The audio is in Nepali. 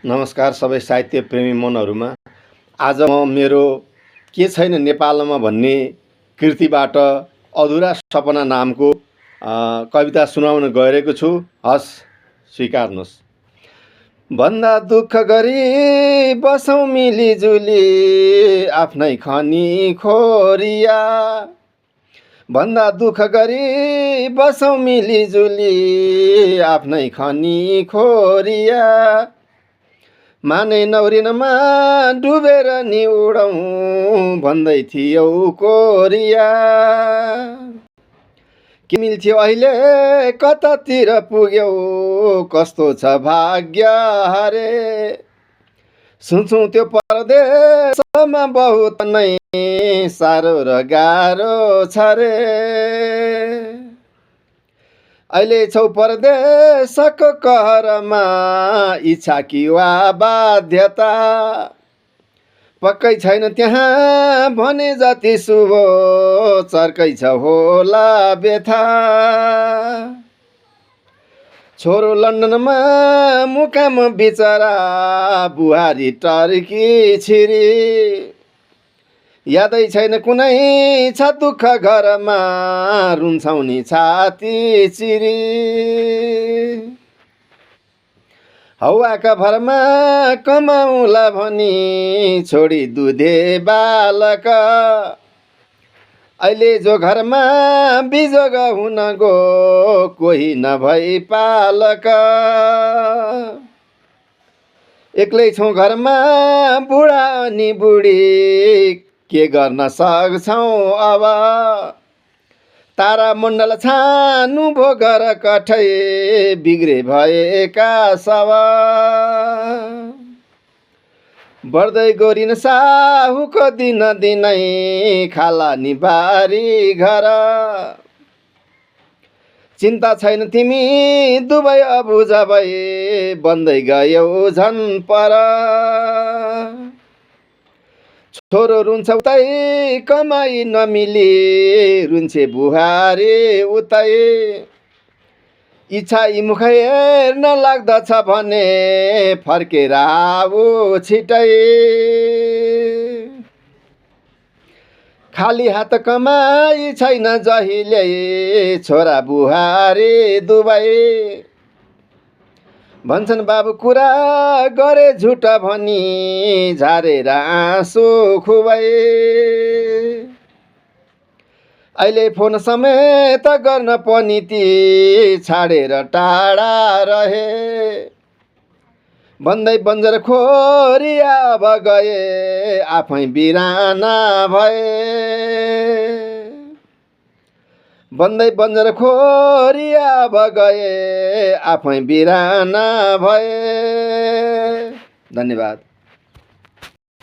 नमस्कार सबै साहित्य प्रेमी मनहरूमा। आज म मेरो के छैन नेपालमा भन्ने कृतिबाट अधुरा सपना नामको कविता सुनाउन गइरहेको छु। हस्, स्वीकार्नुहोस्। भन्दा दुःख गरी बसौँ मिलिजुली आफ्नै खनी खोरिया, भन्दा दुःख गरी बसौँ मिलिजुली आफ्नै खनी खोरिया, माने नौरिनमा डुबेर नि उडौँ भन्दै थियौ कोरिया। के मिल्थ्यो अहिले कतातिर पुग्यौ कस्तो छ भाग्य हरे, सुन्छौँ त्यो परदेशमा बहुत नै साह्रो र गाह्रो छ रे। अहिले छौ परदेशको कहरमा इच्छा कि वा बाध्यता, पक्कै छैन त्यहाँ भने जति शुभ चर्कै छ होला व्यथा। छोरो लन्डनमा मुकाम बिचरा बुहारी टर्की छिरी, यादै छैन कुनै छ दुःख घरमा रुन्छौ नि छाती चिरी। हौवाका भरमा कमाउला भनी छोडी दुधे बालक, अहिले जो घरमा बिजोग हुन गो कोही नभई पालक। एक्लै छौँ घरमा बुढा अनि बुढी के गर्न सक्छौँ अब, तारा मण्डल छानु भो घर कठै बिग्रे भएका सब। बढ्दै गोरिन साहुको दिन दिनै खाला नि बारी घर, चिन्ता छैन तिमी दुवै अबुझ भए बन्दै गयौ झन् पर। छोरो रुन्छ उतै कमाई नमिली रुन्छे बुहारी उतै, इच्छा मुख हेर्न लाग्दछ भने फर्केर आऊ छिटै। खाली हात कमाई छैन जहिले छोरा बुहारी दुवै, भन्छन् बाबु कुरा गरे झुट भनी झारेर आँसु खुबै। अहिले फोन समेत गर्न पनि ती छाडेर टाढा रहे, भन्दै बन्जर खोरिया अब गए आफै बिराना भए, भन्दै बन्जर खोरिया अब गए आफै बिराना भए। धन्यवाद।